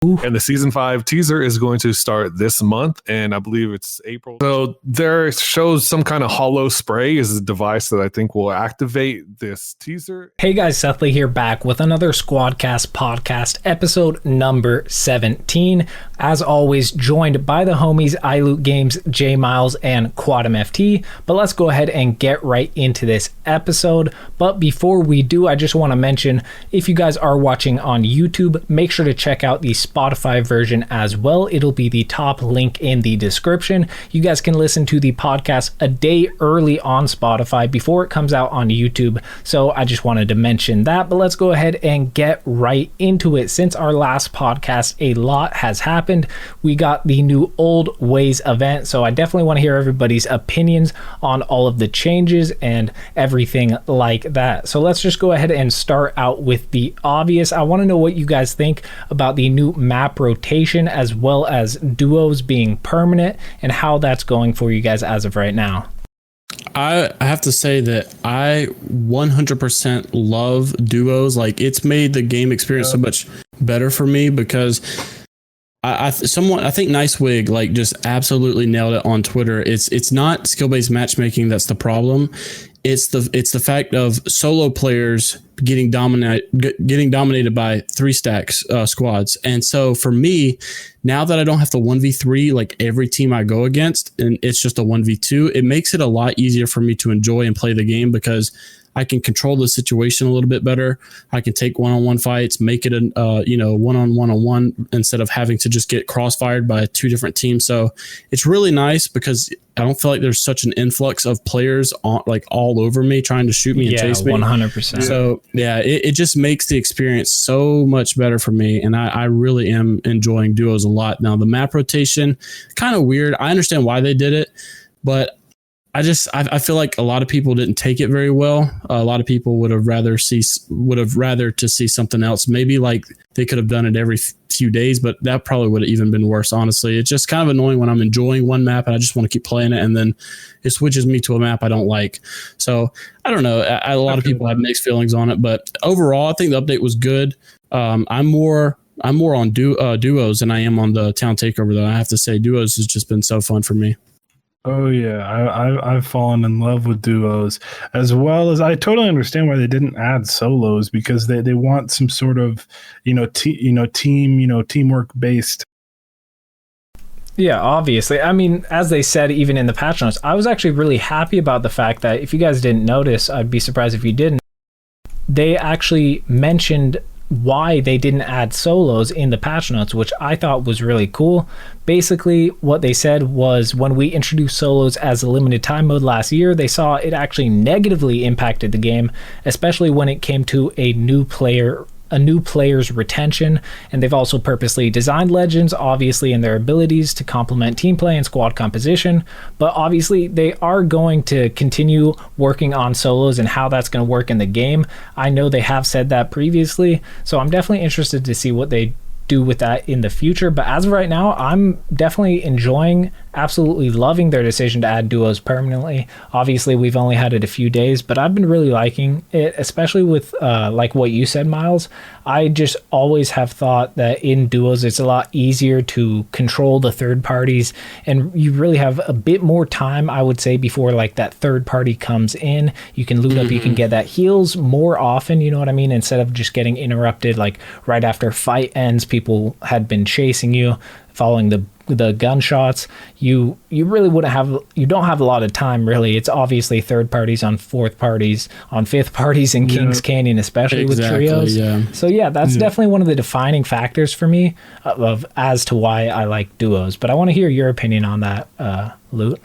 And the season 5 teaser is going to start this month, and I believe it's April. So there shows some kind of hollow spray is a device that I think will activate this teaser. Hey guys, Seth Lee here, back with another SquadCast podcast, episode number 17. As always, joined by the homies iLoot Games, J Miles, and Quadam FT. But let's go ahead and get right into this episode. But before we do, I just want to mention, if you guys are watching on YouTube, make sure to check out the Spotify version as well. It'll be the top link in the description. You guys can listen to the podcast a day early on Spotify before it comes out on YouTube. So I just wanted to mention that, but let's go ahead and get right into it. Since our last podcast, a lot has happened. We got the new Old Ways event, so I definitely want to hear everybody's opinions on all of the changes and everything like that. So let's just go ahead and start out with the obvious. I want to know what you guys think about the new map rotation as well as duos being permanent and how that's going for you guys as of right now. I have to say that I 100% love duos. Like, it's made the game experience so much better for me because I think Nicewig like just absolutely nailed it on Twitter. It's not skill-based matchmaking that's the problem. It's the fact of solo players getting dominated by 3-stacks squads. And so for me, now that I don't have to 1v3 like every team I go against, and it's just a 1v2, it makes it a lot easier for me to enjoy and play the game because I can control the situation a little bit better. I can take one-on-one fights, make it a one-on-one instead of having to just get crossfired by 2 different teams. So it's really nice because I don't feel like there's such an influx of players all over me trying to shoot me and chase me. 100%. So yeah, it just makes the experience so much better for me, and I really am enjoying duos a lot. Now the map rotation, kind of weird. I understand why they did it, but I feel like a lot of people didn't take it very well. A lot of people would have rather to see something else. Maybe like they could have done it every few days, but that probably would have even been worse. Honestly, it's just kind of annoying when I'm enjoying one map and I just want to keep playing it, and then it switches me to a map I don't like. So I don't know. A lot of people have mixed feelings on it, but overall, I think the update was good. I'm more on duos than I am on the town takeover, though. I have to say, duos has just been so fun for me. Oh yeah, I've fallen in love with duos, as well as I totally understand why they didn't add solos, because they want some sort of teamwork based. Yeah, obviously. I mean, as they said, even in the patch notes, I was actually really happy about the fact that, if you guys didn't notice, I'd be surprised if you didn't, they actually mentioned why they didn't add solos in the patch notes, which I thought was really cool. Basically, what they said was, when we introduced solos as a limited time mode last year, they saw it actually negatively impacted the game, especially when it came to a new player's retention. And they've also purposely designed legends, obviously, in their abilities to complement team play and squad composition. But obviously they are going to continue working on solos and how that's going to work in the game. I know they have said that previously, so I'm definitely interested to see what they do with that in the future. But as of right now, I'm definitely absolutely loving their decision to add duos permanently. Obviously, we've only had it a few days, but I've been really liking it, especially with like what you said, Miles. I just always have thought that in duos, it's a lot easier to control the third parties, and you really have a bit more time, I would say, before like that third party comes in. You can loot up, you can get that heals more often, you know what I mean? Instead of just getting interrupted like right after fight ends, people had been chasing you, following the gunshots. You really don't have a lot of time, really. It's obviously third parties on fourth parties on fifth parties in Kings Canyon, especially with trios. So yeah, that's definitely one of the defining factors for me of as to why I like duos. But I want to hear your opinion on that, Loot.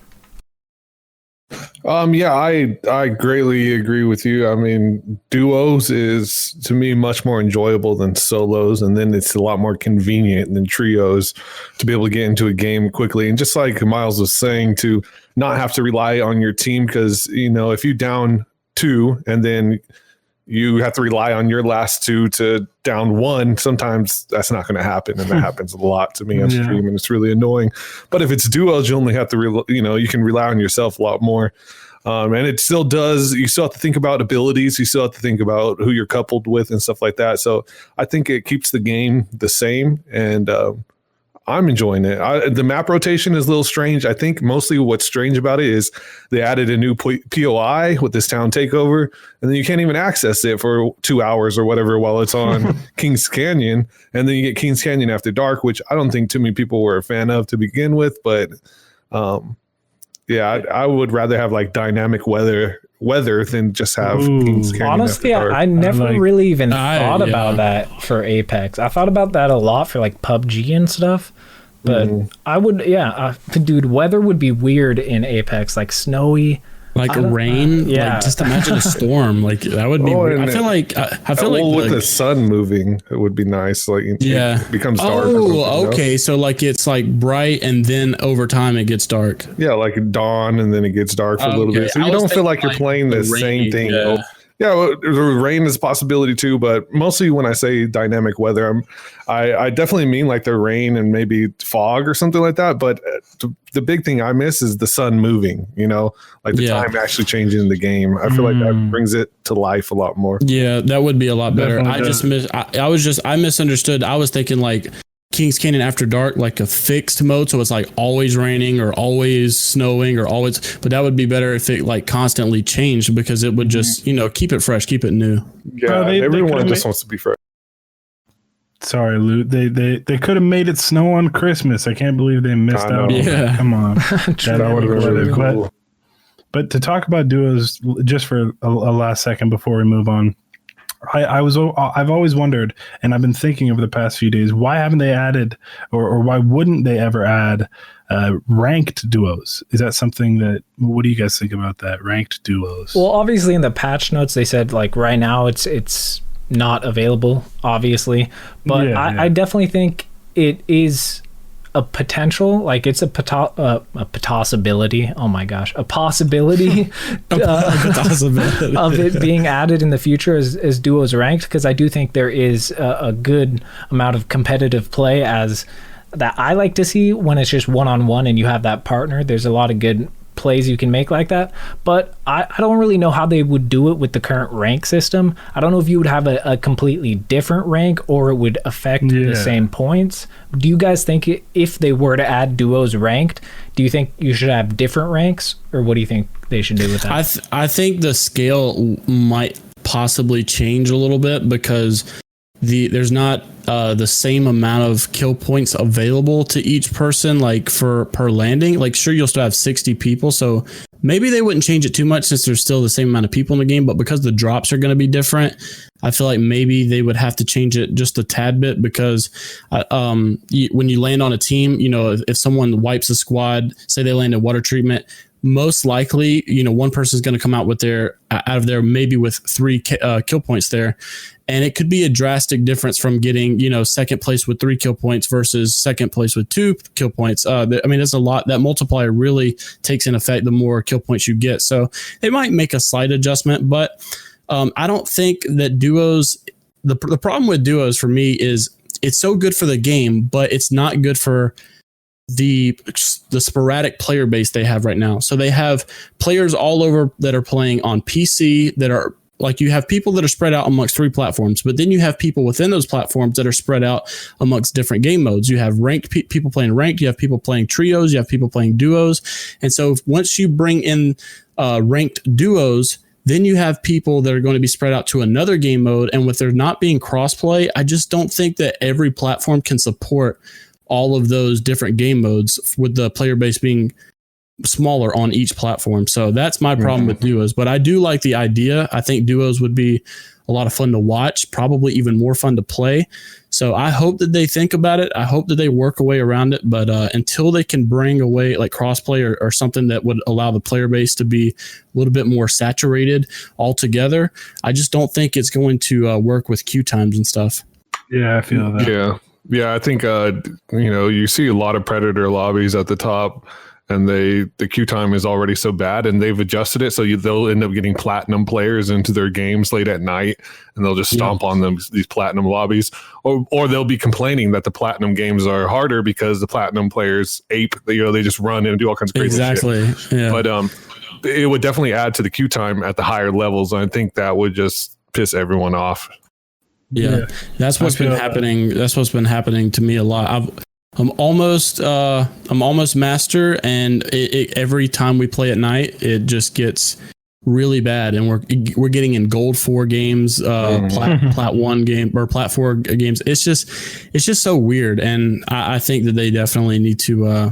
I greatly agree with you. I mean, duos is, to me, much more enjoyable than solos, and then it's a lot more convenient than trios to be able to get into a game quickly. And just like Miles was saying, to not have to rely on your team, because if you down 2 and then you have to rely on your last 2 to down 1, sometimes that's not going to happen, and that happens a lot to me on stream, and it's really annoying. But if it's duos, you only have to you can rely on yourself a lot more. And it still does. You still have to think about abilities. You still have to think about who you're coupled with and stuff like that. So I think it keeps the game the same, and I'm enjoying it. The map rotation is a little strange. I think mostly what's strange about it is they added a new POI with this town takeover, and then you can't even access it for 2 hours or whatever while it's on Kings Canyon. And then you get Kings Canyon After Dark, which I don't think too many people were a fan of to begin with. But yeah, I would rather have like dynamic weather than just have Kings Canyon. Honestly, After Dark. I never really even thought about that for Apex. I thought about that a lot for like PUBG and stuff. But I would, dude, weather would be weird in Apex, like snowy. Like rain, like just imagine a storm. Like that would be. I feel like with the sun moving, it would be nice. Like it becomes dark. Oh, okay. So like it's like bright, and then over time it gets dark. Yeah, like dawn, and then it gets dark for a little bit. So you don't feel like you're playing the same thing. Yeah, the rain is a possibility too, but mostly when I say dynamic weather, I definitely mean like the rain and maybe fog or something like that. But the big thing I miss is the sun moving, like the time actually changing in the game. I feel like that brings it to life a lot more. Yeah, that would be a lot better. I misunderstood. I was thinking like Kings Canyon After Dark, like a fixed mode, so it's like always raining or always snowing or always, but that would be better if it like constantly changed, because it would just keep it fresh, keep it new. Yeah, everyone just wants to be fresh. Sorry, Lou. They could have made it snow on Christmas. I can't believe they missed out. Yeah, come on. That would have been really cool. But to talk about duos just for a last second before we move on. I've always wondered, and I've been thinking over the past few days, why haven't they added, or why wouldn't they ever add ranked duos? Is that something what do you guys think about that, ranked duos? Well, obviously in the patch notes they said like right now it's not available, obviously, but I definitely think it is a potential, like it's a possibility. Oh my gosh, a possibility of it being added in the future as duos ranked, because I do think there is a good amount of competitive play as that I like to see when it's just one-on-one and you have that partner. There's a lot of good plays you can make like that, but I don't really know how they would do it with the current rank system. I don't know if you would have a completely different rank or it would affect the same points. Do you guys think if they were to add duos ranked, do you think you should have different ranks, or what do you think they should do with that? I think the scale might possibly change a little bit, because there's not the same amount of kill points available to each person, like per landing. Like sure, you'll still have 60 people, so maybe they wouldn't change it too much since there's still the same amount of people in the game, but because the drops are going to be different, I feel like maybe they would have to change it just a tad bit, because when you land on a team, if someone wipes a squad, say they land in water treatment, most likely, one person is going to come out of there maybe with 3 kill points there. And it could be a drastic difference from getting, second place with 3 kill points versus second place with 2 kill points. That's a lot. That multiplier really takes in effect the more kill points you get. So they might make a slight adjustment, but I don't think that duos, the problem with duos for me is it's so good for the game, but it's not good for the sporadic player base they have right now. So they have players all over that are playing on PC that are like, you have people that are spread out amongst 3 platforms, but then you have people within those platforms that are spread out amongst different game modes. You have ranked people playing ranked, you have people playing trios, you have people playing duos. And so once you bring in ranked duos, then you have people that are going to be spread out to another game mode. And with there not being crossplay, I just don't think that every platform can support all of those different game modes, with the player base being smaller on each platform. So that's my problem with duos, but I do like the idea. I think duos would be a lot of fun to watch, probably even more fun to play. So I hope that they think about it. I hope that they work a way around it, but until they can bring away like crossplay or something that would allow the player base to be a little bit more saturated altogether, I just don't think it's going to work with queue times and stuff. Yeah, I feel that. Yeah, I think you see a lot of Predator lobbies at the top, and the queue time is already so bad, and they've adjusted it so they'll end up getting platinum players into their games late at night, and they'll just stomp on these platinum lobbies, or they'll be complaining that the platinum games are harder because the platinum players they just run and do all kinds of crazy shit. Yeah. But it would definitely add to the queue time at the higher levels. And I think that would just piss everyone off. Yeah. That's what's been happening. That's what's been happening to me a lot. I'm almost master, and every time we play at night, it just gets really bad, and we're getting in gold 4 games, plat 1 game or plat 4 games. It's just so weird, and I think that they definitely need to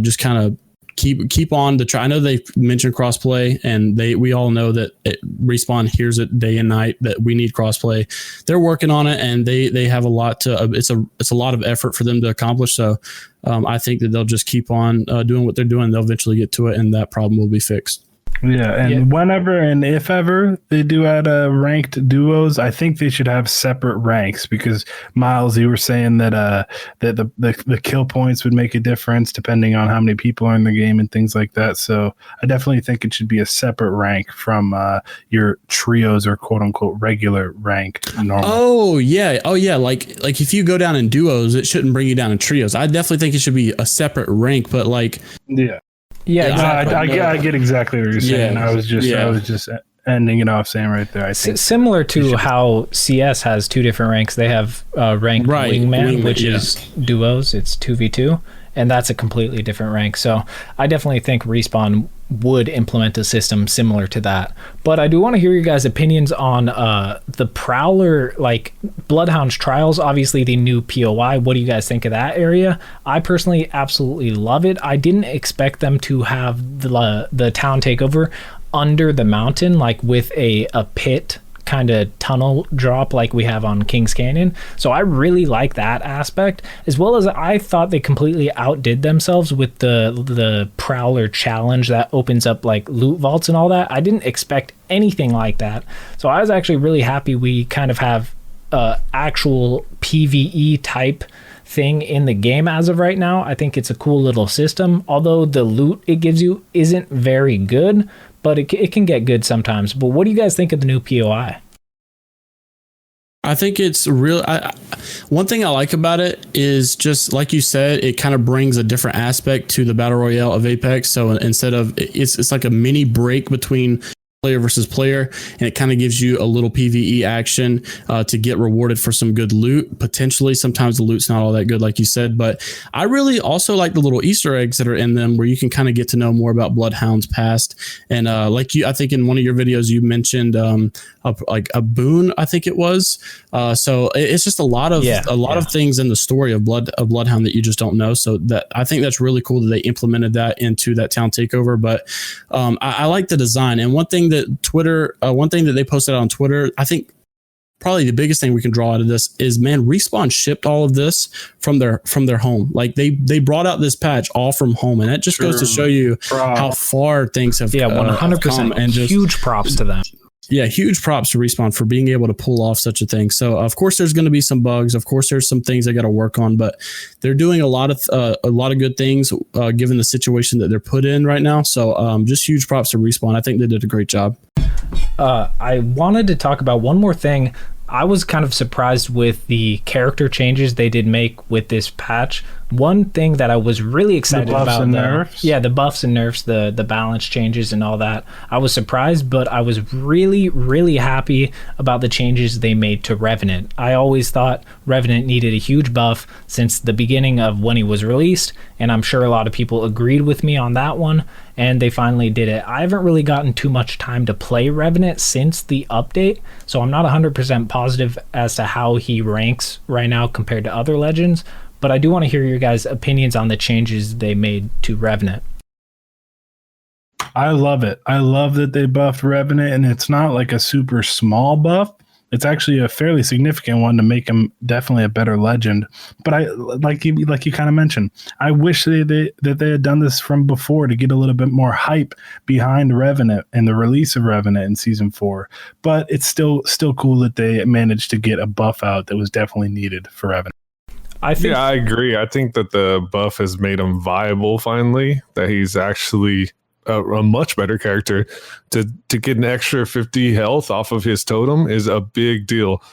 just kind of keep on the try. I know they mentioned crossplay, and we all know that Respawn hears it day and night that we need crossplay. They're working on it, and they have a lot to. It's a lot of effort for them to accomplish. So I think that they'll just keep on doing what they're doing. They'll eventually get to it, and that problem will be fixed. Yeah, and whenever and if ever they do add ranked duos, I think they should have separate ranks, because Miles, you were saying that that the kill points would make a difference depending on how many people are in the game and things like that. So I definitely think it should be a separate rank from your trios or quote unquote regular rank. Normal. Oh yeah. Like if you go down in duos, it shouldn't bring you down in trios. I definitely think it should be a separate rank, but like Yeah, exactly. I get exactly what you're saying. Yeah, I was just ending it off saying right there. I think similar to how CS has 2 different ranks. They have ranked wingman, which is duos. It's 2v2, and that's a completely different rank. So I definitely think Respawn would implement a system similar to that. But I do want to hear your guys' opinions on the Prowler, like Bloodhound's Trials, obviously the new POI. What do you guys think of that area? I personally absolutely love it. I didn't expect them to have the town takeover under the mountain, like with a pit kind of tunnel drop like we have on Kings Canyon. So I really like that aspect, as well as I thought they completely outdid themselves with the Prowler challenge that opens up like loot vaults and all that. I didn't expect anything like that. So I was actually really happy we kind of have actual PvE type thing in the game as of right now. I think it's a cool little system, although the loot it gives you isn't very good, but it can get good sometimes. But what do you guys think of the new POI? I think it's real. One thing I like about it is, just like you said, it kind of brings a different aspect to the Battle Royale of Apex. So instead of, it's like a mini break between player versus player, and it kind of gives you a little PvE action to get rewarded for some good loot. Potentially, sometimes the loot's not all that good, like you said, but I really also like the little Easter eggs that are in them, where you can kind of get to know more about Bloodhound's past. And like I think in one of your videos you mentioned like a boon, I think it was. So it's just a lot of things in the story of Bloodhound that you just don't know. So that I think that's really cool that they implemented that into that town takeover. But I like the design, and one thing that they posted on Twitter, I think probably the biggest thing we can draw out of this is, man, Respawn shipped all of this from their home. Like they brought out this patch all from home, and that just goes to show you how far things have 100%, and just huge props to them. Yeah, huge props to Respawn for being able to pull off such a thing. So of course there's going to be some bugs. Of course there's some things they got to work on, but they're doing a lot of good things given the situation that they're put in right now. So just huge props to Respawn. I think they did a great job. I wanted to talk about one more thing. I was kind of surprised with the character changes they did make with this patch. One thing that I was really excited about, the buffs and nerfs, the balance changes and all that. I was surprised, but I was really, really happy about the changes they made to Revenant. I always thought Revenant needed a huge buff since the beginning of when he was released, and I'm sure a lot of people agreed with me on that one, and they finally did it. I haven't really gotten too much time to play Revenant since the update, so I'm not 100% positive as to how he ranks right now compared to other legends, but I do want to hear your guys' opinions on the changes they made to Revenant. I love it. I love that they buffed Revenant, and it's not like a super small buff. It's actually a fairly significant one to make him definitely a better legend. But I like you kind of mentioned, I wish that they had done this from before to get a little bit more hype behind Revenant and the release of Revenant in Season 4. But it's still cool that they managed to get a buff out that was definitely needed for Revenant. I agree. I think that the buff has made him viable finally, that he's actually a much better character. To get an extra 50 health off of his totem is a big deal.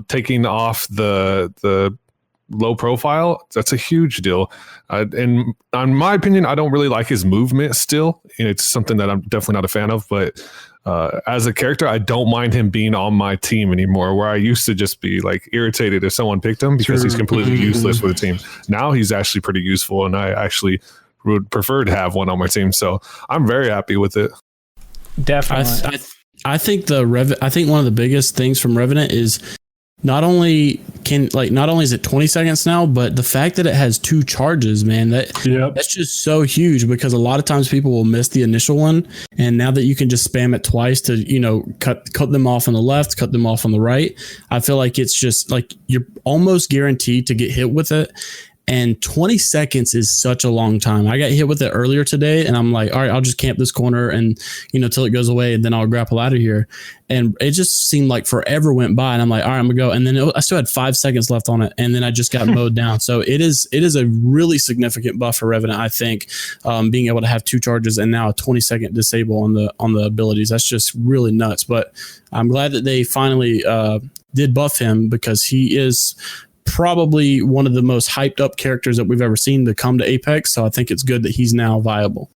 Taking off the low profile, that's a huge deal. And in my opinion, I don't really like his movement still. It's something that I'm definitely not a fan of, but as a character, I don't mind him being on my team anymore, where I used to just be like irritated if someone picked him because he's completely useless for the team. Now he's actually pretty useful, and I actually would prefer to have one on my team. So I'm very happy with it. Definitely. I think I think one of the biggest things from Revenant is not only is it 20 seconds now, but the fact that it has 2 charges, man, that's just so huge, because a lot of times people will miss the initial one, and now that you can just spam it twice to, you know, cut them off on the left, cut them off on the right, I feel like it's just like you're almost guaranteed to get hit with it. And 20 seconds is such a long time. I got hit with it earlier today, and I'm like, all right, I'll just camp this corner and, you know, till it goes away, and then I'll grapple out of here. And it just seemed like forever went by, and I'm like, all right, I'm gonna go. And then I still had 5 seconds left on it, and then I just got mowed down. So it is a really significant buff for Revenant, I think, being able to have 2 charges and now a 20-second disable on the abilities. That's just really nuts. But I'm glad that they finally did buff him, because he is probably one of the most hyped up characters that we've ever seen to come to Apex. So I think it's good that he's now viable.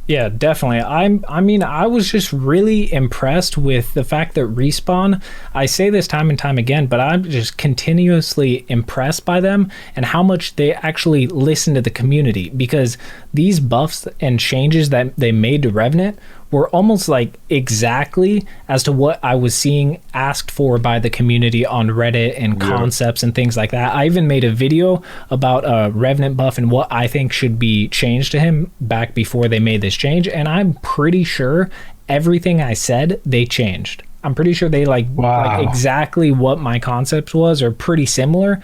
Yeah, definitely. I mean, I was just really impressed with the fact that Respawn, I say this time and time again, but I'm just continuously impressed by them and how much they actually listen to the community, because these buffs and changes that they made to Revenant were almost like exactly as to what I was seeing asked for by the community on Reddit and concepts and things like that. I even made a video about Revenant Buff and what I think should be changed to him back before they made this change, and I'm pretty sure everything I said they changed. I'm pretty sure they like exactly what my concept was, or pretty similar,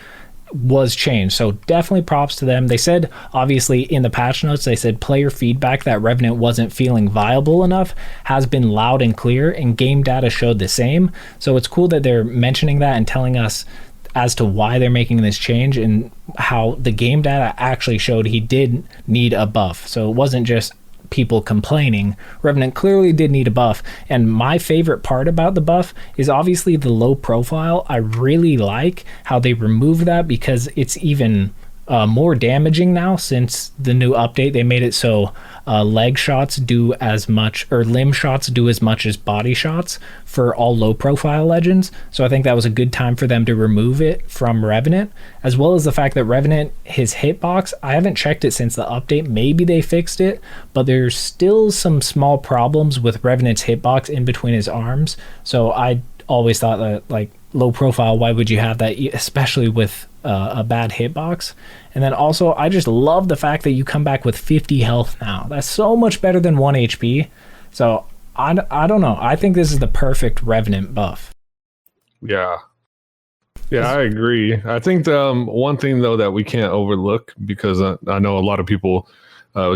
was changed. So definitely props to them. They said, obviously, in the patch notes, they said player feedback that Revenant wasn't feeling viable enough has been loud and clear, and game data showed the same. So it's cool that they're mentioning that and telling us as to why they're making this change, and how the game data actually showed he did need a buff. So it wasn't just people complaining. Revenant clearly did need a buff, and my favorite part about the buff is obviously the low profile. I really like how they removed that, because it's even more damaging now since the new update. They made it so leg shots do as much, or limb shots do as much as body shots for all low profile legends. So I think that was a good time for them to remove it from Revenant, as well as the fact that Revenant, his hitbox, I haven't checked it since the update. Maybe they fixed it, but there's still some small problems with Revenant's hitbox in between his arms. So I always thought that, like, low profile, why would you have that, especially with a bad hitbox? And then also, I just love the fact that you come back with 50 health now. That's so much better than 1 HP. So I don't know. I think this is the perfect Revenant buff. Yeah, I agree. I think the one thing, though, that we can't overlook, because I know a lot of people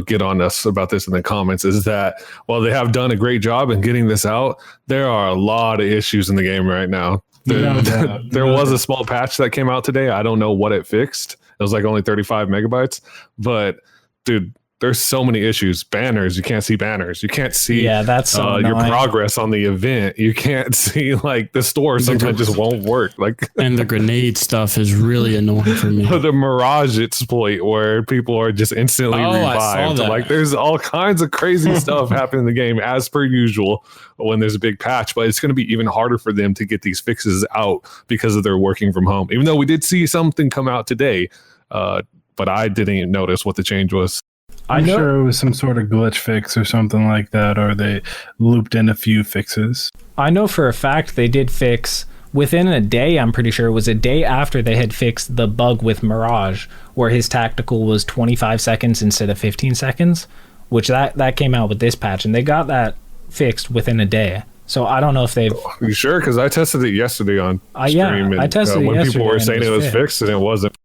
get on us about this in the comments, is that while they have done a great job in getting this out, there are a lot of issues in the game right now. There was a small patch that came out today. I don't know what it fixed. It was like only 35 megabytes. But, dude, there's so many issues. Banners, you can't see banners. You can't see that's so your progress on the event. You can't see, like, the store sometimes just won't work. Like, and the grenade stuff is really annoying for me. The Mirage exploit, where people are just instantly revived. Like, there's all kinds of crazy stuff happening in the game, as per usual, when there's a big patch. But it's going to be even harder for them to get these fixes out because of their working from home. Even though we did see something come out today, but I didn't even notice what the change was. I'm sure it was some sort of glitch fix or something like that, or they looped in a few fixes. I know for a fact they did fix within a day. I'm pretty sure it was a day after they had fixed the bug with Mirage, where his tactical was 25 seconds instead of 15 seconds, which that came out with this patch, and they got that fixed within a day. So I don't know if they've... Are you sure? Because I tested it yesterday on stream. Yeah, I tested it when yesterday people were saying it was fixed, and it wasn't.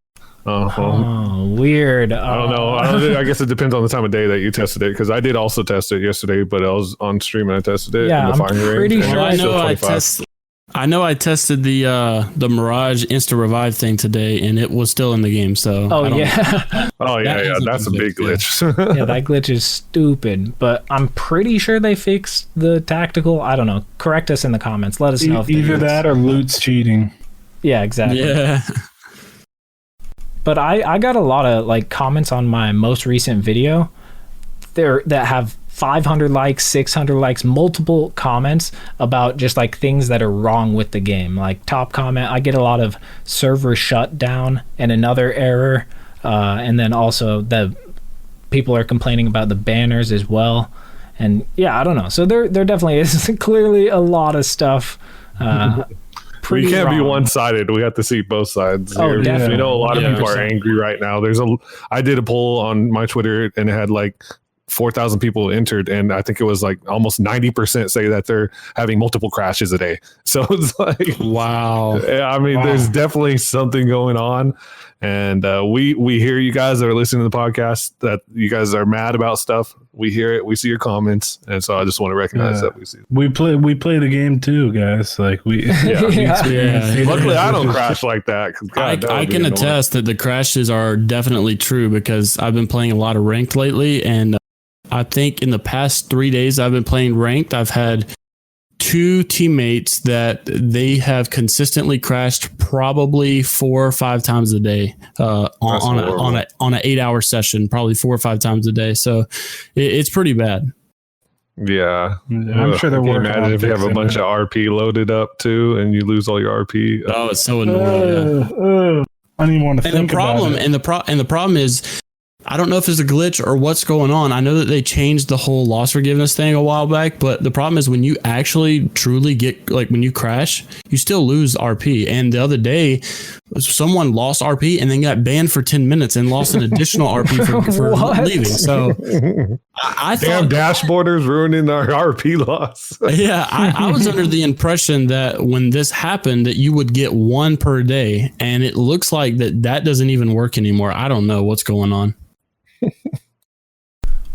Weird. I don't know. I guess it depends on the time of day that you tested it, because I did also test it yesterday, but I was on stream and I tested it. Yeah, I'm pretty sure. I know I tested the Mirage Insta Revive thing today, and it was still in the game. So that's a big glitch. Yeah, that glitch is stupid. But I'm pretty sure they fixed the tactical. I don't know. Correct us in the comments. Let us know if either that or loot's cheating. Yeah, exactly. Yeah. But I got a lot of like comments on my most recent video there that have 500 likes, 600 likes, multiple comments about just like things that are wrong with the game. Like top comment, I get a lot of server shutdown and another error, and then also the people are complaining about the banners as well. And yeah, I don't know. So there definitely is clearly a lot of stuff. We can't be one-sided. We have to see both sides. Oh, here. definitely. You know, a lot of people are 100%. angry right now. I did a poll on my Twitter and it had like 4,000 people entered, and I think it was like almost 90% say that they're having multiple crashes a day. So it's like, Wow. I mean, there's definitely something going on. And we hear you guys that are listening to the podcast that you guys are mad about stuff. We hear it. We see your comments, and so I just want to recognize that we see. We play the game too, guys. Like we Yeah. Luckily, I don't crash like that. 'Cause God, that I would be can annoying. attest that the crashes are definitely true because I've been playing a lot of ranked lately, and I think in the past 3 days I've been playing ranked, I've had 2 teammates that they have consistently crashed probably 4 or 5 times a day on an 8-hour session, probably 4 or 5 times a day. So it's pretty bad. Yeah, I'm sure they're Can you working imagine on if you have a fixing bunch it. of RP loaded up too, and you lose all your RP. Oh, it's so annoying. I don't even want to And the think problem about it. and the problem is, I don't know if it's a glitch or what's going on. I know that they changed the whole loss forgiveness thing a while back, but the problem is when you actually truly get, like when you crash, you still lose RP. And the other day, someone lost RP and then got banned for 10 minutes and lost an additional RP for What? leaving. So I Damn, thought, dashboarders ruining our RP loss. yeah, I was under the impression that when this happened, that you would get 1 per day. And it looks like that doesn't even work anymore. I don't know what's going on.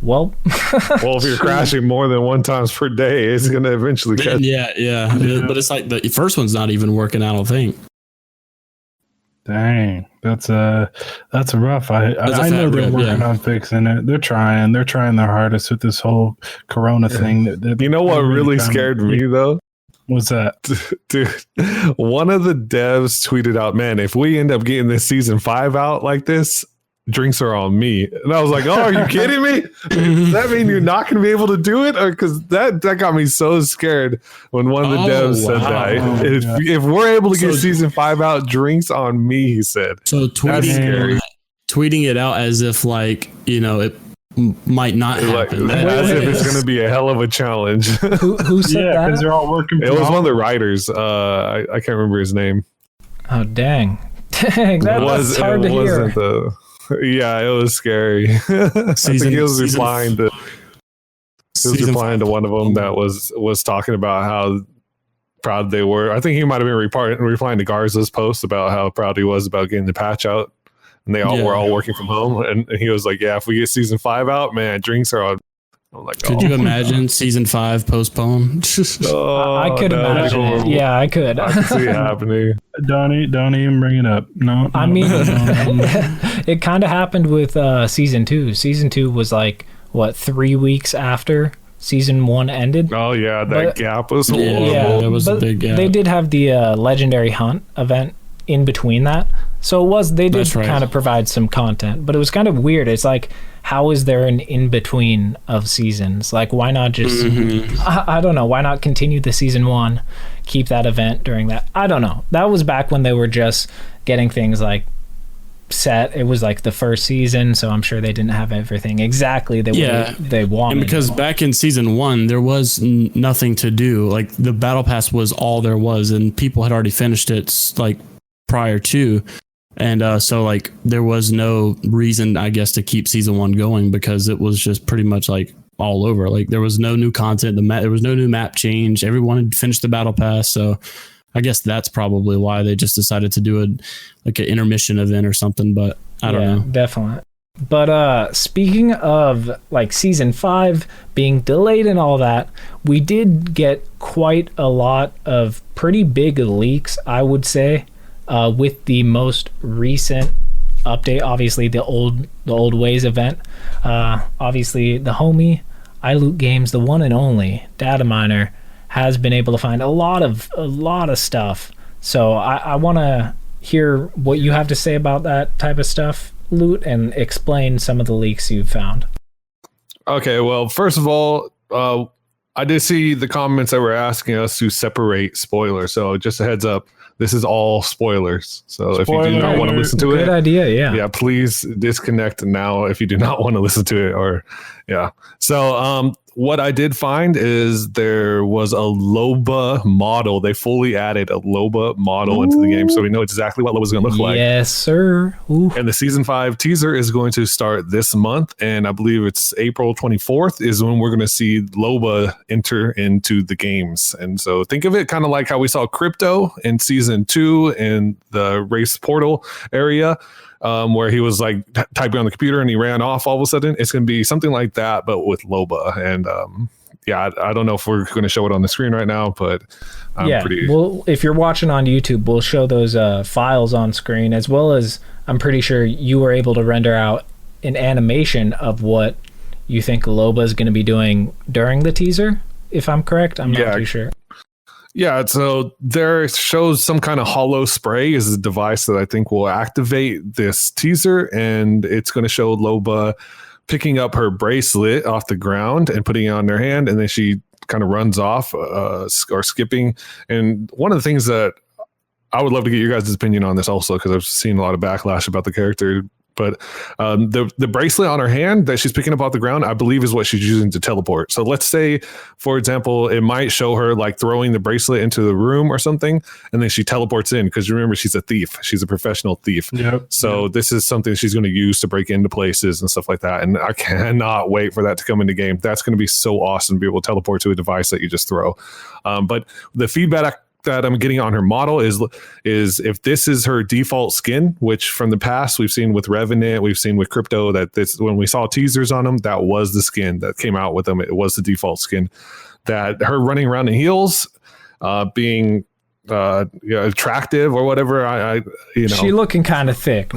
Well, Well, if you're crashing more than 1 times per day, it's going to eventually catch. Yeah. But it's like the first one's not even working, I don't think. Dang, that's a rough. I a know fat they're rip, working on fixing it. They're trying their hardest with this whole Corona thing. You know what really scared me though? What's that? Dude, one of the devs tweeted out, man, if we end up getting this season 5 out like this, drinks are on me. And I was like, oh, are you kidding me? Does that mean you're not going to be able to do it? Or because that got me so scared when one of the devs said that. If we're able to get season 5 out, drinks on me, he said. So That's scary. tweeting it out as if like, you know, it might not Like, happen. as if it's going to be a hell of a challenge. who said Yeah, that? because they're all working. It was one of the writers. I can't remember his name. Oh dang, that's hard to hear. Yeah, it was scary. I think he was replying to one of them that was talking about how proud they were. I think he might have been replying to Garza's post about how proud he was about getting the patch out, and they all were all working from home. And he was like, "Yeah, if we get season 5 out, man, drinks are on." I'm like, Could you imagine season 5 postponed? I could imagine it. Yeah, I could. I can see it happening. Don't even bring it up. No, I mean, it kind of happened with season 2. Season 2 was like, what, 3 weeks after season 1 ended? Oh yeah, that gap was horrible. Yeah, there was a but big gap. They did have the legendary hunt event in between that. So they did kind of provide some content, but it was kind of weird. It's like, how is there an in-between of seasons? Like, why not just, I don't know, why not continue the season 1, keep that event during that? I don't know. That was back when they were just getting things like set. It was like the first season, so I'm sure they didn't have everything exactly they wanted. And because back in season 1, there was nothing to do. Like, the battle pass was all there was, and people had already finished it like prior to. And so like there was no reason, I guess, to keep season 1 going because it was just pretty much like all over. Like there was no new content. There was no new map change. Everyone had finished the battle pass. So I guess that's probably why they just decided to do an intermission event or something. But I don't know. Definitely. But speaking of like season 5 being delayed and all that, we did get quite a lot of pretty big leaks, I would say. With the most recent update, obviously the old ways event, obviously the homie iLoot Games, the one and only data miner, has been able to find a lot of stuff. So I want to hear what you have to say about that type of stuff, Loot, and explain some of the leaks you've found. Okay, well, first of all, I did see the comments that were asking us to separate spoilers. So just a heads up, this is all spoilers. So if you do not want to listen to it, good idea, yeah, please disconnect now if you do not want to listen to it. Or yeah. So what I did find is there was a Loba model. They fully added a Loba model into the game, so we know exactly what Loba's going to look like. Yes, sir. Ooh. And the season 5 teaser is going to start this month, and I believe it's April 24th is when we're going to see Loba enter into the games. And so think of it kind of like how we saw Crypto in season 2 in the race portal area. Where he was like typing on the computer and he ran off all of a sudden. It's going to be something like that, but with Loba. And yeah, I don't know if we're going to show it on the screen right now, but well, if you're watching on YouTube, we'll show those files on screen, as well as I'm pretty sure you were able to render out an animation of what you think Loba is going to be doing during the teaser, if I'm correct. I'm not too sure. Yeah, so there shows some kind of hollow spray is a device that I think will activate this teaser, and it's going to show Loba picking up her bracelet off the ground and putting it on her hand, and then she kind of runs off or skipping. And one of the things that I would love to get your guys' opinion on this also, because I've seen a lot of backlash about the character. But the bracelet on her hand that she's picking up off the ground, I believe is what she's using to teleport. So let's say, for example, it might show her like throwing the bracelet into the room or something, and then she teleports in, because remember, she's a thief. She's a professional thief. So this is something she's going to use to break into places and stuff like that. And I cannot wait for that to come into game. That's going to be so awesome to be able to teleport to a device that you just throw. But the feedback that I'm getting on her model is if this is her default skin, which from the past we've seen with Revenant, we've seen with Crypto, that this, when we saw teasers on them, that was the skin that came out with them. It was the default skin. That her running around in heels, being attractive or whatever, she looking kind of thick.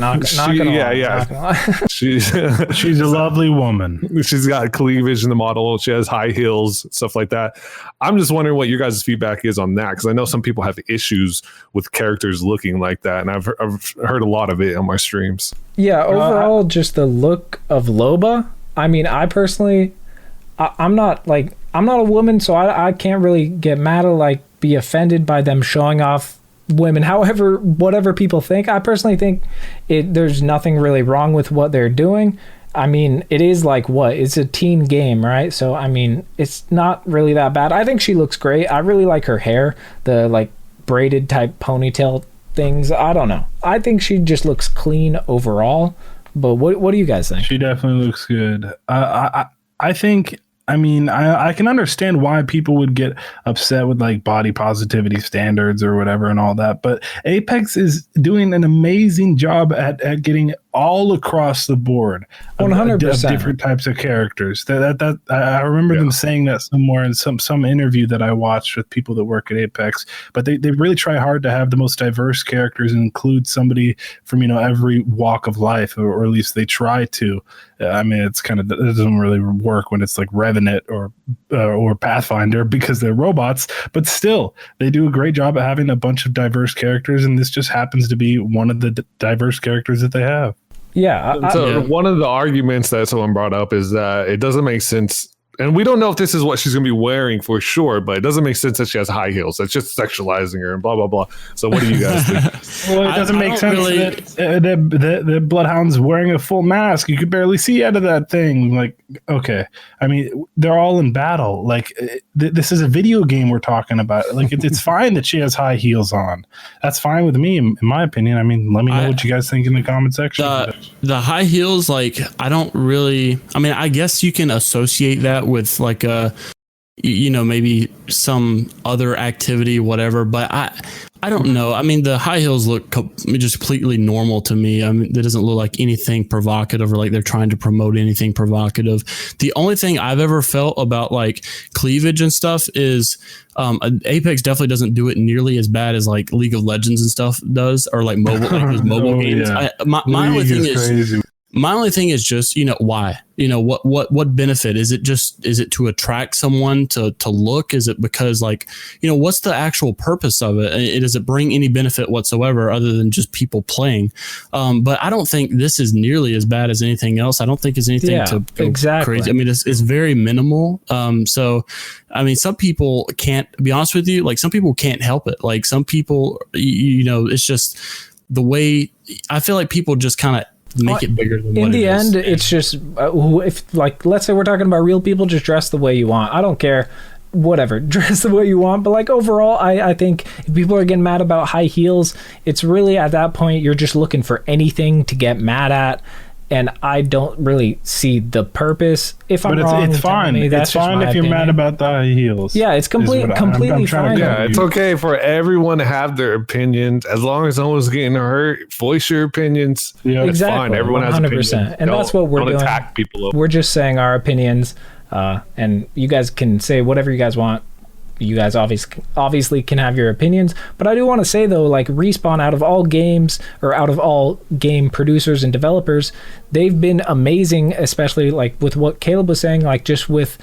She's a lovely woman. She's got cleavage in the model. She has high heels, stuff like that. I'm just wondering what your guys' feedback is on that, because I know some people have issues with characters looking like that, and I've heard a lot of it on my streams. Yeah, overall, just the look of Loba. I mean, I personally, I'm not a woman, so I can't really get mad or be offended by them showing off women. However, whatever people think, I personally think there's nothing really wrong with what they're doing. I mean, it is it's a teen game, right? So I mean, it's not really that bad. I think she looks great. I really like her hair, the braided type ponytail things. I don't know. I think she just looks clean overall. But what do you guys think? She definitely looks good. I think. I mean, I can understand why people would get upset with body positivity standards or whatever and all that, but Apex is doing an amazing job at getting all across the board 100% of different types of characters. That I remember them saying that somewhere in some interview that I watched with people that work at Apex. But they really try hard to have the most diverse characters and include somebody from every walk of life, or at least they try to. I mean, it doesn't really work when it's like Revenant or Pathfinder because they're robots, but still they do a great job of having a bunch of diverse characters, and this just happens to be one of the diverse characters that they have. Yeah. So one of the arguments that someone brought up is that it doesn't make sense. And we don't know if this is what she's going to be wearing for sure, but it doesn't make sense that she has high heels. That's just sexualizing her and blah, blah, blah. So what do you guys think? Well, it doesn't make sense that the Bloodhound's wearing a full mask. You could barely see out of that thing. Okay. I mean, they're all in battle. This is a video game we're talking about. It's fine that she has high heels on. That's fine with me, in my opinion. I mean, let me know what you guys think in the comment section. The high heels, I don't really... I mean, I guess you can associate that with maybe some other activity, whatever, but I don't know. I mean, the high heels look just completely normal to me. I mean, that doesn't look like anything provocative or they're trying to promote anything provocative. The only thing I've ever felt about cleavage and stuff is Apex definitely doesn't do it nearly as bad as League of Legends and stuff does, or mobile games. Yeah. My only thing is My only thing is just, why? What benefit is it? Is it to attract someone to look? Is it because what's the actual purpose of it? Does it bring any benefit whatsoever other than just people playing? But I don't think this is nearly as bad as anything else. I don't think it's anything to go crazy. I mean, it's very minimal. So, I mean, some people can't, to be honest with you, some people can't help it. Like some people, it's just the way I feel like people just kind of make it bigger than in what it is. end. It's just if let's say we're talking about real people, just dress the way you want. I don't care, whatever, dress the way you want. But overall, I think if people are getting mad about high heels, it's really at that point you're just looking for anything to get mad at. And I don't really see the purpose. If I'm wrong, it's fine. It's fine if you're mad about the high heels. Yeah, it's completely fine. Yeah, it's okay for everyone to have their opinions as long as no one's getting hurt. Voice your opinions. Yeah, it's fine. Everyone has 100%, and that's what we're doing. Don't attack people. We're just saying our opinions, and you guys can say whatever you guys want. You guys obviously can have your opinions, but I do want to say though, Respawn, out of all games or out of all game producers and developers, they've been amazing, especially with what Caleb was saying, just with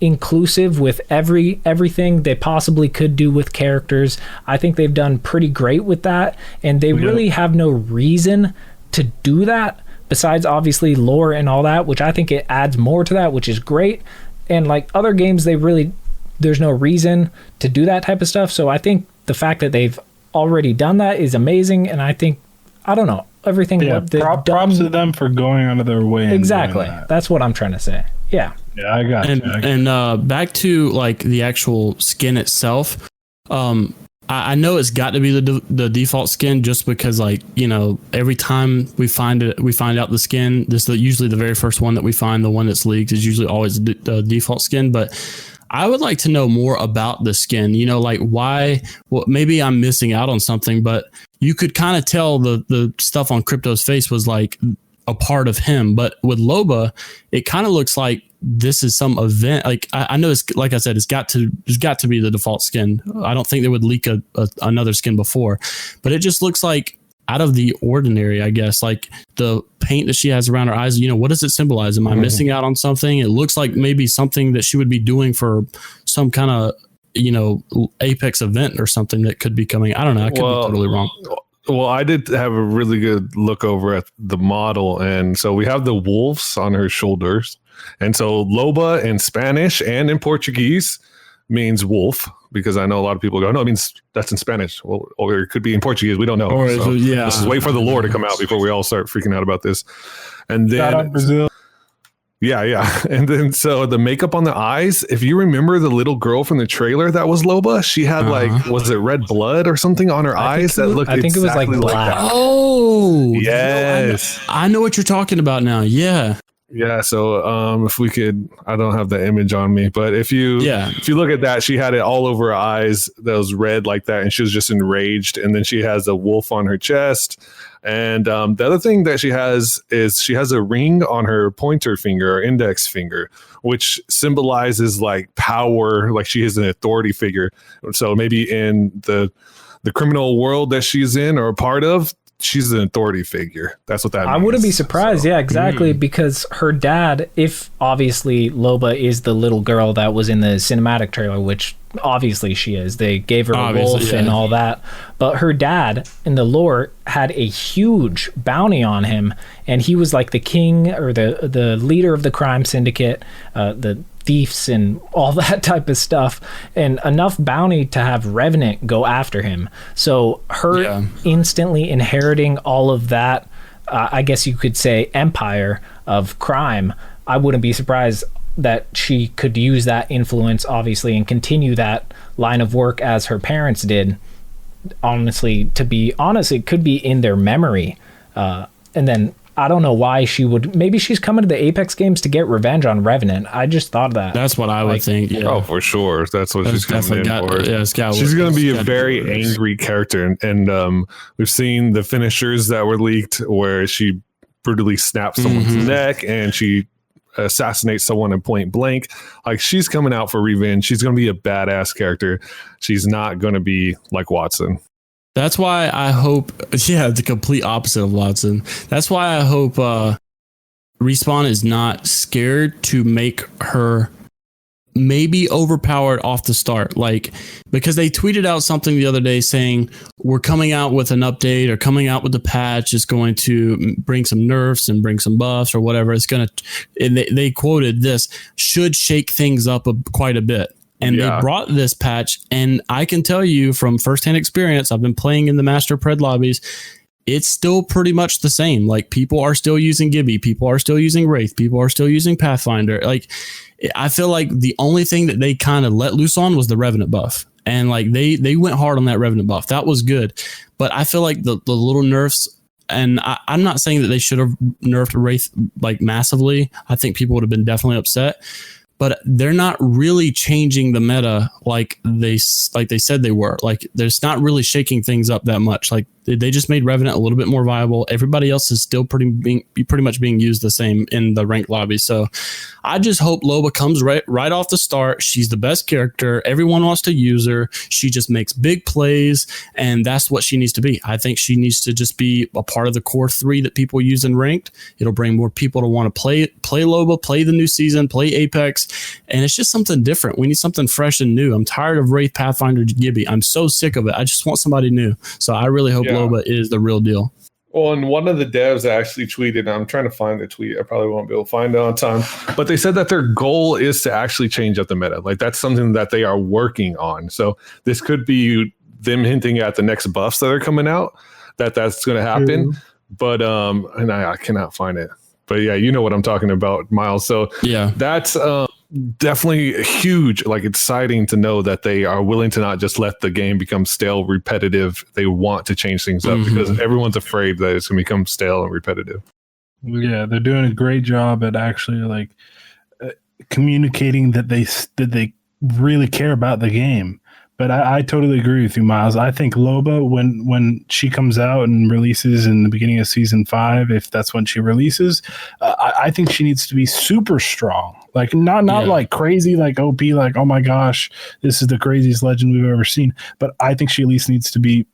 inclusive with everything they possibly could do with characters. I think they've done pretty great with that, and they really have no reason to do that besides obviously lore and all that, which I think it adds more to that, which is great. And other games, there's no reason to do that type of stuff. So I think the fact that they've already done that is amazing. And I think, I don't know, everything. Yeah, props to them for going out of their way. Exactly. That's what I'm trying to say. Yeah. Yeah, I got you. And back to the actual skin itself. I know it's got to be the default skin just because every time we find out the skin, this is usually the very first one that we find, the one that's leaked is usually always the default skin. But I would like to know more about the skin, why, well, maybe I'm missing out on something, but you could kind of tell the stuff on Crypto's face was a part of him. But with Loba, it kind of looks like this is some event. I know it's, like I said, it's got to be the default skin. I don't think they would leak another skin before, but it just looks like out of the ordinary, I guess. The paint that she has around her eyes, what does it symbolize? Am I missing out on something? It looks like maybe something that she would be doing for some kind of Apex event or something that could be coming. I don't know. I could be totally wrong. Well, I did have a really good look over at the model, and so we have the wolves on her shoulders. And so Loba in Spanish and in Portuguese means wolf, because I know a lot of people go, no, it means that's in Spanish. Well, or it could be in Portuguese. We don't know. So let's just wait for the lore to come out before we all start freaking out about this. And then shout out Brazil. Yeah. And then so the makeup on the eyes, if you remember the little girl from the trailer that was Loba, she had was it red blood or something on her eyes that looked exactly it was black. That. Oh, yes. I know what you're talking about now. Yeah. Yeah, so if we could, I don't have the image on me, but if you look at that, she had it all over her eyes that was red like that, and she was just enraged. And then she has a wolf on her chest. And the other thing that she has is she has a ring on her pointer finger or index finger, which symbolizes power, she is an authority figure. So maybe in the criminal world that she's in or a part of, she's an authority figure. That's what that means. I wouldn't be surprised. So, yeah, exactly. Because her dad, if obviously Loba is the little girl that was in the cinematic trailer, which obviously she is, they gave her a wolf and all that. But her dad in the lore had a huge bounty on him, and he was the king or the leader of the crime syndicate, the thieves and all that type of stuff, and enough bounty to have Revenant go after him. So her instantly inheriting all of that, I guess you could say, empire of crime, I wouldn't be surprised that she could use that influence, obviously, and continue that line of work as her parents did. Honestly, it could be in their memory. And then I don't know why she would. Maybe she's coming to the Apex games to get revenge on Revenant. I just thought of that. That's what I would think. Yeah. Oh, for sure. That's what she's coming in for. Yeah, she's going to be a very angry character. And we've seen the finishers that were leaked where she brutally snaps someone's neck and she assassinates someone in point blank. She's coming out for revenge. She's going to be a badass character. She's not going to be like Watson. That's why I hope, the complete opposite of Watson. That's why I hope Respawn is not scared to make her maybe overpowered off the start. Like, because they tweeted out something the other day saying, we're coming out with an update or coming out with the patch is going to bring some nerfs and bring some buffs or whatever. It's going to, and they quoted this, should shake things up quite a bit. And they brought this patch, and I can tell you from firsthand experience, I've been playing in the Master Pred lobbies, it's still pretty much the same. Like, people are still using Gibby, people are still using Wraith, people are still using Pathfinder. Like, I feel like the only thing that they kind of let loose on was the Revenant buff. And like they went hard on that Revenant buff. That was good. But I feel like the little nerfs, and I'm not saying that they should have nerfed Wraith like massively. I think people would have been definitely upset. But they're not really changing the meta like they said they were. Like, there's not really shaking things up that much. Like, they just made Revenant a little bit more viable. Everybody else is still pretty much being used the same in the ranked lobby. So I just hope Loba comes right off the start. She's the best character. Everyone wants to use her. She just makes big plays, and that's what she needs to be. I think she needs to just be a part of the core 3 that people use in ranked. It'll bring more people to want to play Loba, play the new season, play Apex, and it's just something different. We need something fresh and new. I'm tired of Wraith, Pathfinder, Gibby. I'm so sick of it. I just want somebody new. So I really hope Loba is the real deal. Well, and one of the devs actually tweeted, I'm trying to find the tweet. I probably won't be able to find it on time, but they said that their goal is to actually change up the meta. Like, that's something that they are working on. So this could be them hinting at the next buffs that are coming out, that's going to happen. But and I cannot find it. But yeah, you know what I'm talking about, Miles. So yeah, that's definitely huge, like, exciting to know that they are willing to not just let the game become stale, repetitive. They want to change things up because everyone's afraid that it's going to become stale and repetitive. Yeah, they're doing a great job at actually communicating that they really care about the game. But I totally agree with you, Miles. I think Loba, when she comes out and releases in the beginning of season 5, if that's when she releases, I think she needs to be super strong. Like, not like crazy, like OP, like, oh my gosh, this is the craziest legend we've ever seen. But I think she at least needs to be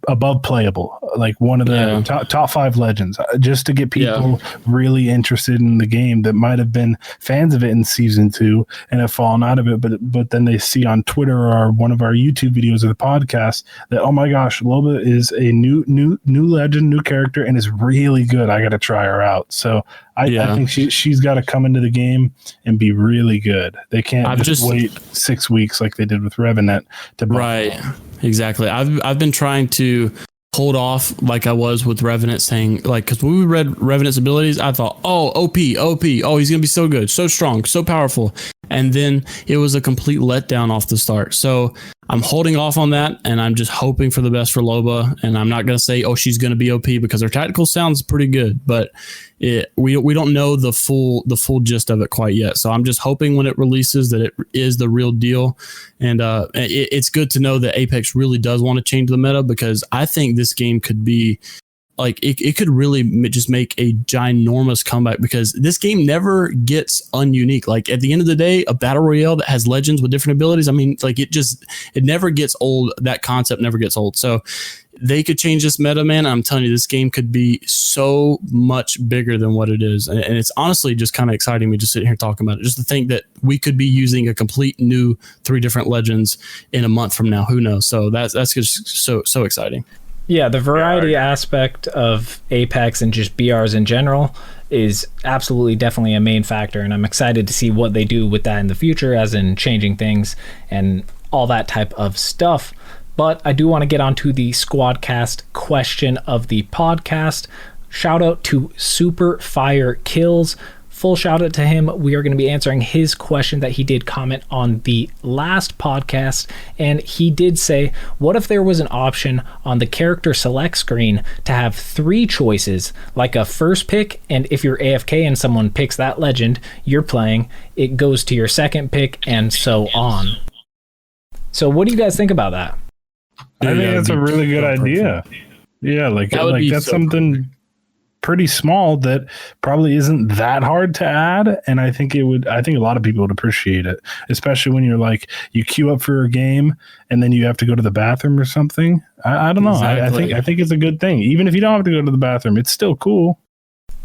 above playable, like one of the top 5 legends, just to get people really interested in the game that might have been fans of it in season 2 and have fallen out of it, but then they see on Twitter or one of our YouTube videos or the podcast that, oh my gosh, Loba is a new legend, new character, and is really good. I got to try her out. So I think she's got to come into the game and be really good. They can't just wait 6 weeks like they did with Revenant to buy. Exactly. I've been trying to hold off like I was with Revenant, saying, like, because when we read Revenant's abilities, I thought, oh, OP, oh, he's going to be so good, so strong, so powerful. And then it was a complete letdown off the start. So I'm holding off on that, and I'm just hoping for the best for Loba. And I'm not going to say, oh, she's going to be OP, because her tactical sounds pretty good, but we don't know the full gist of it quite yet. So I'm just hoping when it releases that it is the real deal. And it's good to know that Apex really does want to change the meta, because I think this game could be like, it could really just make a ginormous comeback, because this game never gets ununique. Like, at the end of the day, a battle royale that has legends with different abilities, I mean, like, it never gets old. That concept never gets old. So they could change this meta, man. I'm telling you, this game could be so much bigger than what it is. And it's honestly just kind of exciting me just sitting here talking about it. Just to think that we could be using a complete new 3 different legends in a month from now. Who knows? So that's just so exciting. Yeah, the variety aspect of Apex and just BRs in general is absolutely definitely a main factor, and I'm excited to see what they do with that in the future, as in changing things and all that type of stuff. But I do want to get onto the SquadCast question of the podcast. Shout out to Super Fire Kills. Full shout out to him. We are going to be answering his question that he did comment on the last podcast. And he did say, what if there was an option on the character select screen to have 3 choices, like a first pick, and if you're AFK and someone picks that legend you're playing, it goes to your second pick, and so on. So what do you guys think about that? I think that's a really good idea. Yeah, like that's something pretty small that probably isn't that hard to add. And I think a lot of people would appreciate it, especially when you're like, you queue up for a game and then you have to go to the bathroom or something. I don't know. Exactly. I think it's a good thing. Even if you don't have to go to the bathroom, it's still cool.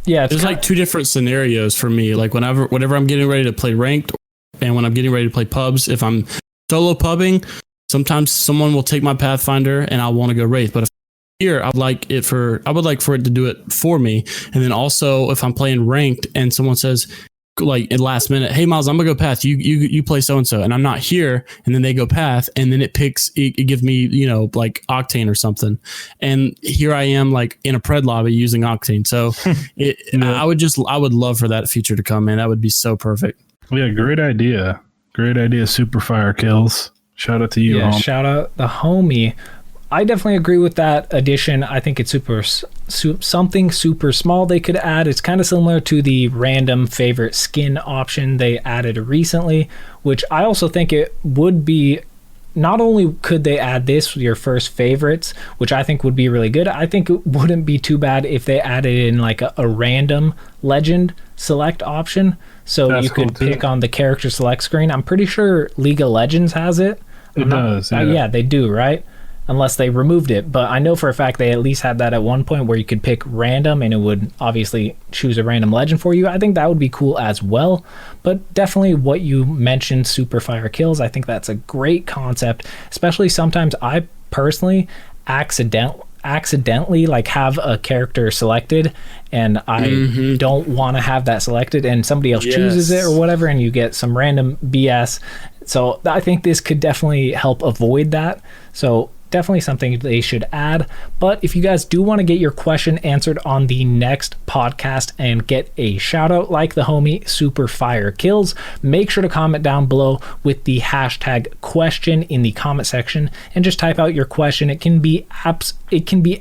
Yeah, there's like two different scenarios for me. Like whenever I'm getting ready to play ranked, and when I'm getting ready to play pubs. If I'm solo pubbing, sometimes someone will take my Pathfinder and I want to go Wraith. But if here, I would like for it to do it for me. And then also, if I'm playing ranked and someone says, like at last minute, hey Miles, I'm gonna go Path. You play so and so, and I'm not here, and then they go Path, and then it gives me like Octane or something, and here I am like in a pred lobby using Octane. So I would love for that feature to come, man. That would be so perfect. Yeah, great idea. Super fire kills. Shout out to you. Yeah, shout out the homie. I definitely agree with that addition. I think it's something super small they could add. It's kind of similar to the random favorite skin option they added recently, which I also think it would be. Not only could they add this with your first favorites, which I think would be really good, I think it wouldn't be too bad if they added in like a random legend select option. So you could pick on the character select screen. I'm pretty sure League of Legends has it. It does. Yeah. Yeah, they do, right? Unless they removed it. But I know for a fact they at least had that at one point where you could pick random and it would obviously choose a random legend for you. I think that would be cool as well. But definitely what you mentioned, super fire kills, I think that's a great concept. Especially sometimes I personally accidentally like have a character selected and I don't want to have that selected and somebody else chooses it or whatever, and you get some random BS. So I think this could definitely help avoid that. So definitely something they should add. But if you guys do want to get your question answered on the next podcast and get a shout out like the homie Super Fire Kills, make sure to comment down below with the hashtag question in the comment section and just type out your question. It can be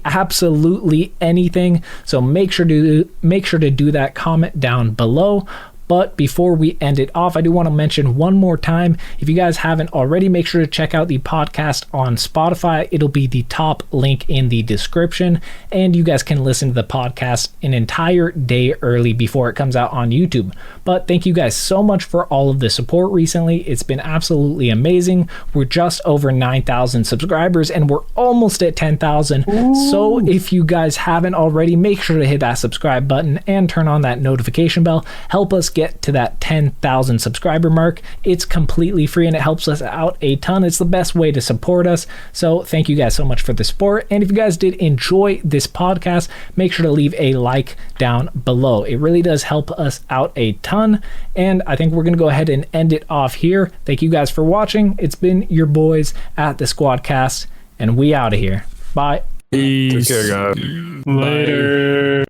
absolutely anything. So make sure to do that. Comment down below. But before we end it off, I do want to mention one more time, if you guys haven't already, make sure to check out the podcast on Spotify. It'll be the top link in the description, and you guys can listen to the podcast an entire day early before it comes out on YouTube. But thank you guys so much for all of the support recently. It's been absolutely amazing. We're just over 9,000 subscribers, and we're almost at 10,000. So if you guys haven't already, make sure to hit that subscribe button and turn on that notification bell. Help us get to that 10,000 subscriber mark. It's completely free and it helps us out a ton. It's the best way to support us. So thank you guys so much for the support. And if you guys did enjoy this podcast, make sure to leave a like down below. It really does help us out a ton. And I think we're going to go ahead and end it off here. Thank you guys for watching. It's been your boys at the SquadCast, and we out of here. Bye. Peace. Take care, guys. Later.